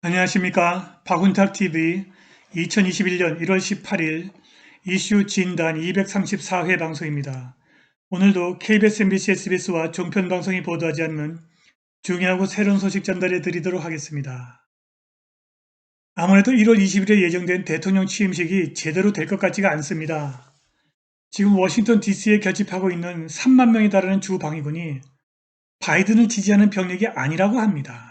안녕하십니까. 박운탁TV 2021년 1월 18일 이슈 진단 234회 방송입니다. 오늘도 KBS, MBC, SBS와 종편방송이 보도하지 않는 중요하고 새로운 소식 전달해 드리도록 하겠습니다. 아무래도 1월 20일에 예정된 대통령 취임식이 제대로 될 것 같지가 않습니다. 지금 워싱턴 DC에 결집하고 있는 3만 명에 달하는 주 방위군이 바이든을 지지하는 병력이 아니라고 합니다.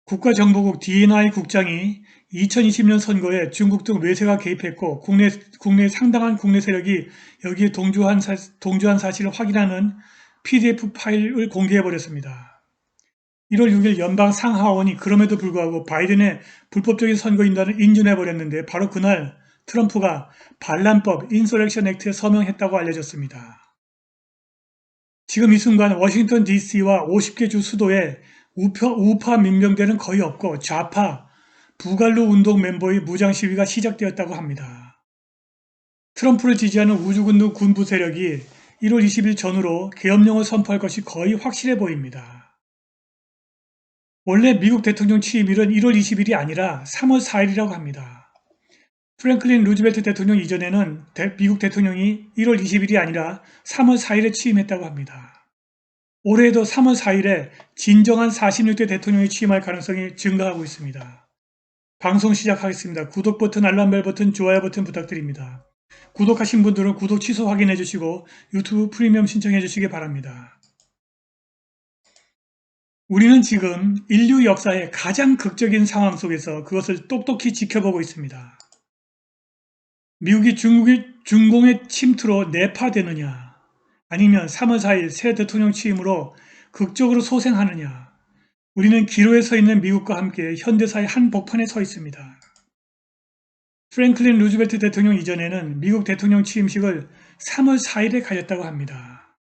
국가정보국 DNI 국장이 2020년 선거에 중국 등 외세가 개입했고 국내 상당한 국내 세력이 여기에 동조한 사실을 확인하는 PDF 파일을 공개해버렸습니다. 1월 6일 연방 상하원이 그럼에도 불구하고 바이든의 불법적인 선거인단을 인준해버렸는데 바로 그날 트럼프가 반란법 인서렉션 액트에 서명했다고 알려졌습니다. 지금 이 순간 워싱턴 DC와 50개 주 수도에 우파 민병대는 거의 없고 좌파 부갈루 운동 멤버의 무장 시위가 시작되었다고 합니다. 트럼프를 지지하는 우주군도 군부 세력이 1월 20일 전후로 계엄령을 선포할 것이 거의 확실해 보입니다. 원래 미국 대통령 취임일은 1월 20일이 아니라 3월 4일이라고 합니다. 프랭클린 루즈벨트 대통령 이전에는 미국 대통령이 1월 20일이 아니라 3월 4일에 취임했다고 합니다. 올해에도 3월 4일에 진정한 46대 대통령이 취임할 가능성이 증가하고 있습니다. 방송 시작하겠습니다. 구독 버튼, 알람벨 버튼, 좋아요 버튼 부탁드립니다. 구독하신 분들은 구독 취소 확인해 주시고 유튜브 프리미엄 신청해 주시기 바랍니다. 우리는 지금 인류 역사의 가장 극적인 상황 속에서 그것을 똑똑히 지켜보고 있습니다. 미국이 중공의 침투로 내파되느냐, 아니면 3월 4일 새 대통령 취임으로 극적으로 소생하느냐. 우리는 기로에 서 있는 미국과 함께 현대사의 한복판에 서 있습니다. 프랭클린 루즈벨트 대통령 이전에는 미국 대통령 취임식을 3월 4일에 가졌다고 합니다.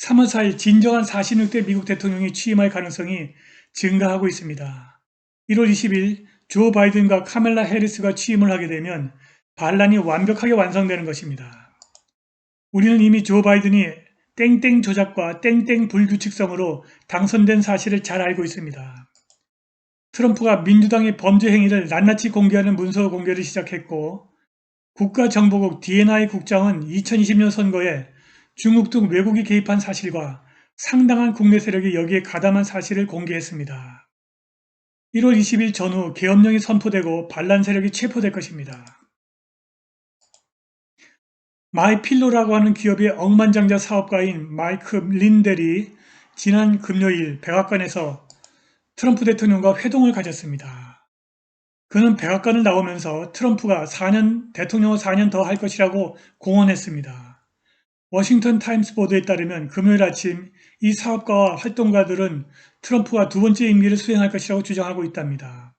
3월 4일 진정한 46대 미국 대통령이 취임할 가능성이 증가하고 있습니다. 1월 20일 조 바이든과 카멜라 해리스가 취임을 하게 되면 반란이 완벽하게 완성되는 것입니다. 우리는 이미 조 바이든이 땡땡 조작과 땡땡 불규칙성으로 당선된 사실을 잘 알고 있습니다. 트럼프가 민주당의 범죄 행위를 낱낱이 공개하는 문서 공개를 시작했고 국가정보국 DNI 국장은 2020년 선거에 중국 등 외국이 개입한 사실과 상당한 국내 세력이 여기에 가담한 사실을 공개했습니다. 1월 20일 전후 계엄령이 선포되고 반란 세력이 체포될 것입니다. 마이필로라고 하는 기업의 억만장자 사업가인 마이크 린델이 지난 금요일 백악관에서 트럼프 대통령과 회동을 가졌습니다. 그는 백악관을 나오면서 트럼프가 대통령을 4년 더 할 것이라고 공언했습니다. 워싱턴 타임스 보도에 따르면 금요일 아침 이 사업가와 활동가들은 트럼프가 두 번째 임기를 수행할 것이라고 주장하고 있답니다.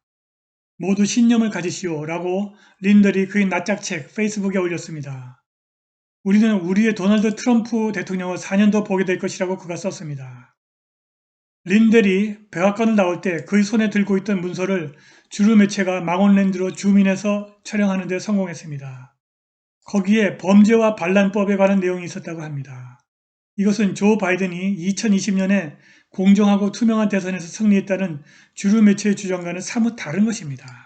모두 신념을 가지시오 라고 린델이 그의 낯짝책 페이스북에 올렸습니다. 우리는 우리의 도널드 트럼프 대통령을 4년 더 보게 될 것이라고 그가 썼습니다. 린델이 백악관을 나올 때 그의 손에 들고 있던 문서를 주류 매체가 망원렌즈로 줌인해서 촬영하는 데 성공했습니다. 거기에 범죄와 반란법에 관한 내용이 있었다고 합니다. 이것은 조 바이든이 2020년에 공정하고 투명한 대선에서 승리했다는 주류 매체의 주장과는 사뭇 다른 것입니다.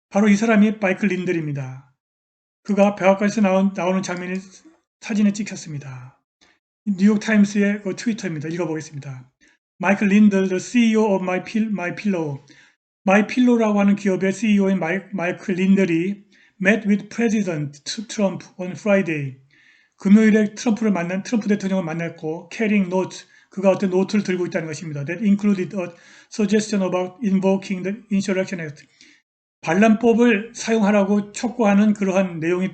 바로 이 사람이 마이클 린델입니다. 그가 백악관에서 나오는 장면이 사진에 찍혔습니다. 뉴욕타임스의 그 트위터입니다. 읽어보겠습니다. 마이클 린델, the CEO of MyPillow. MyPillow라고 하는 기업의 CEO인 마이클 린델이 met with President Trump on Friday. 금요일에 트럼프 대통령을 만났고 carrying note, 그가 어떤 노트를 들고 있다는 것입니다. That included a suggestion about invoking the Insurrection Act. 반란법을 사용하라고 촉구하는 그러한 내용이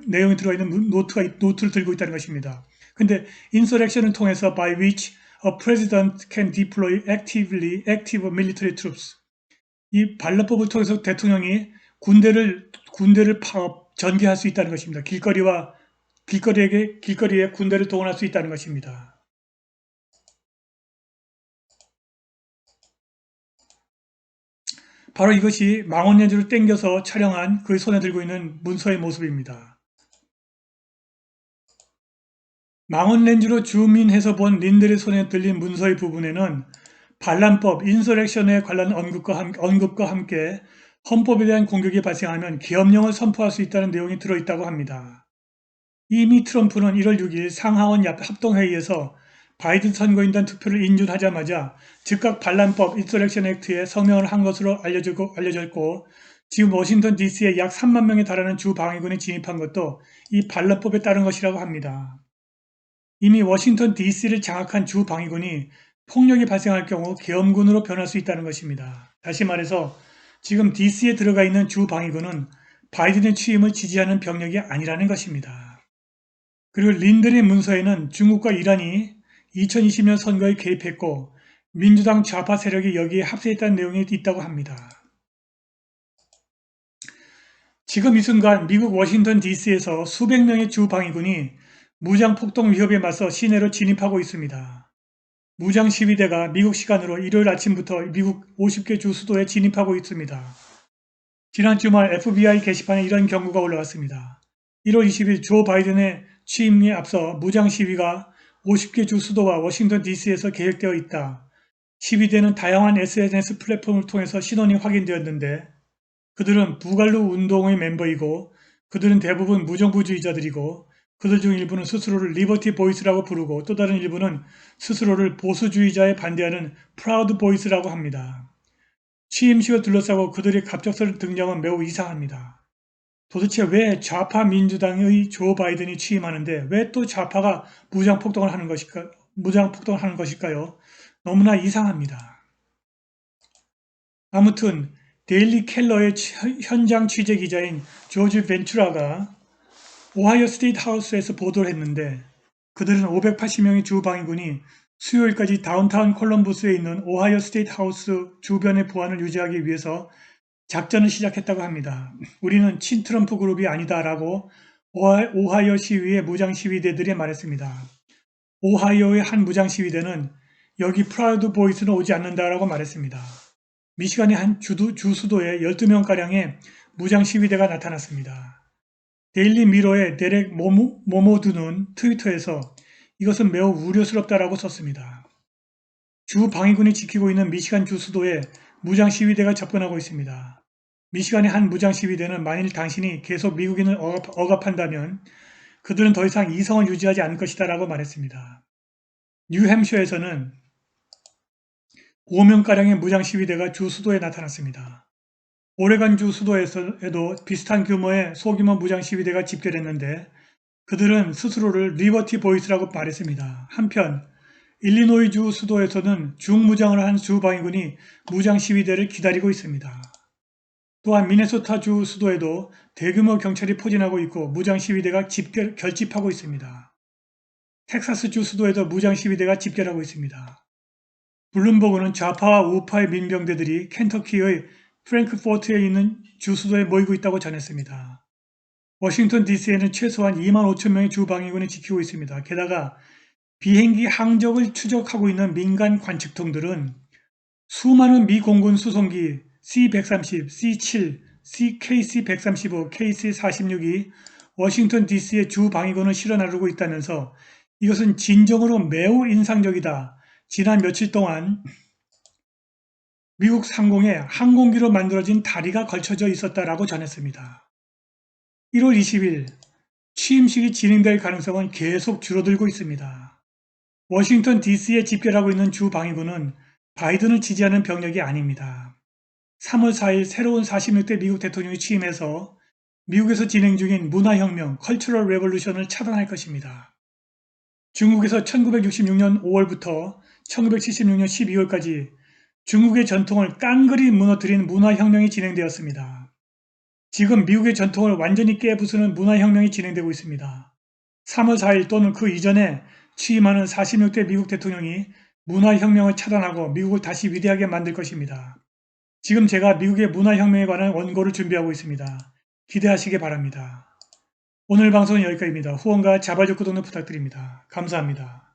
내용이 들어가 있는 노트를 들고 있다는 것입니다. 근데 insurrection을 통해서 by which a president can deploy active military troops. 이 반란법을 통해서 대통령이 군대를 전개할 수 있다는 것입니다. 길거리에 군대를 동원할 수 있다는 것입니다. 바로 이것이 망원렌즈를 당겨서 촬영한 그의 손에 들고 있는 문서의 모습입니다. 망원렌즈로 줌인해서 본 린델의 손에 들린 문서의 부분에는 반란법, 인서렉션에 관련 언급과 함께 헌법에 대한 공격이 발생하면 계엄령을 선포할 수 있다는 내용이 들어있다고 합니다. 이미 트럼프는 1월 6일 상하원 합동회의에서 바이든 선거인단 투표를 인준하자마자 즉각 반란법 인서렉션 액트에 서명을 한 것으로 알려졌고 지금 워싱턴 DC에 약 3만 명에 달하는 주 방위군이 진입한 것도 이 반란법에 따른 것이라고 합니다. 이미 워싱턴 DC를 장악한 주 방위군이 폭력이 발생할 경우 계엄군으로 변할 수 있다는 것입니다. 다시 말해서 지금 DC에 들어가 있는 주 방위군은 바이든의 취임을 지지하는 병력이 아니라는 것입니다. 그리고 린들의 문서에는 중국과 이란이 2020년 선거에 개입했고 민주당 좌파 세력이 여기에 합세했다는 내용이 있다고 합니다. 지금 이 순간 미국 워싱턴 DC에서 수백 명의 주 방위군이 무장 폭동 위협에 맞서 시내로 진입하고 있습니다. 무장 시위대가 미국 시간으로 일요일 아침부터 미국 50개 주 수도에 진입하고 있습니다. 지난 주말 FBI 게시판에 이런 경고가 올라왔습니다. 1월 20일 조 바이든의 취임에 앞서 무장 시위가 50개 주 수도와 워싱턴 DC에서 계획되어 있다. 시위대는 다양한 SNS 플랫폼을 통해서 신원이 확인되었는데 그들은 부갈루 운동의 멤버이고 그들은 대부분 무정부주의자들이고 그들 중 일부는 스스로를 리버티 보이스라고 부르고 또 다른 일부는 스스로를 보수주의자에 반대하는 프라우드 보이스라고 합니다. 취임식을 둘러싸고 그들의 갑작스러운 등장은 매우 이상합니다. 도대체 왜 좌파 민주당의 조 바이든이 취임하는데 왜 또 좌파가 무장폭동을 하는 것일까요? 너무나 이상합니다. 아무튼 데일리 켈러의 현장 취재 기자인 조지 벤투라가 오하이오 스테이트 하우스에서 보도를 했는데 그들은 580명의 주 방위군이 수요일까지 다운타운 콜럼버스에 있는 오하이오 스테이트 하우스 주변의 보안을 유지하기 위해서 작전을 시작했다고 합니다. 우리는 친트럼프 그룹이 아니다라고 오하이오 시위의 무장 시위대들이 말했습니다. 오하이오의 한 무장 시위대는 여기 프라우드 보이스는 오지 않는다라고 말했습니다. 미시간의 한 주 수도에 12명가량의 무장 시위대가 나타났습니다. 데일리 미러의 데렉 모모드는 트위터에서 이것은 매우 우려스럽다라고 썼습니다. 주 방위군이 지키고 있는 미시간 주 수도에 무장 시위대가 접근하고 있습니다. 미시간의 한 무장 시위대는 만일 당신이 계속 미국인을 억압한다면 그들은 더 이상 이성을 유지하지 않을 것이다 라고 말했습니다. 뉴햄셔에서는 5명가량의 무장 시위대가 주 수도에 나타났습니다. 오레곤 주 수도에도 비슷한 규모의 소규모 무장 시위대가 집결했는데 그들은 스스로를 리버티 보이스라고 말했습니다. 한편 일리노이 주 수도에서는 중무장을 한 주 방위군이 무장 시위대를 기다리고 있습니다. 또한 미네소타 주 수도에도 대규모 경찰이 포진하고 있고 무장 시위대가 결집하고 있습니다. 텍사스 주 수도에도 무장 시위대가 집결하고 있습니다. 블룸버그는 좌파와 우파의 민병대들이 켄터키의 프랭크포트에 있는 주 수도에 모이고 있다고 전했습니다. 워싱턴 DC에는 최소한 2만 5천 명의 주 방위군이 지키고 있습니다. 게다가 비행기 항적을 추적하고 있는 민간 관측통들은 수많은 미 공군 수송기 C-130, C-7, KC-135, KC-46이 워싱턴 DC의 주 방위군을 실어 나르고 있다면서 이것은 진정으로 매우 인상적이다. 지난 며칠 동안 미국 상공에 항공기로 만들어진 다리가 걸쳐져 있었다라고 전했습니다. 1월 20일 취임식이 진행될 가능성은 계속 줄어들고 있습니다. 워싱턴 DC에 집결하고 있는 주 방위군은 바이든을 지지하는 병력이 아닙니다. 3월 4일 새로운 46대 미국 대통령이 취임해서 미국에서 진행 중인 문화혁명, 컬처럴 레볼루션을 차단할 것입니다. 중국에서 1966년 5월부터 1976년 12월까지 중국의 전통을 깡그리 무너뜨린 문화혁명이 진행되었습니다. 지금 미국의 전통을 완전히 깨부수는 문화혁명이 진행되고 있습니다. 3월 4일 또는 그 이전에 취임하는 46대 미국 대통령이 문화혁명을 차단하고 미국을 다시 위대하게 만들 것입니다. 지금 제가 미국의 문화혁명에 관한 원고를 준비하고 있습니다. 기대하시기 바랍니다. 오늘 방송은 여기까지입니다. 후원과 자발적 구독을 부탁드립니다. 감사합니다.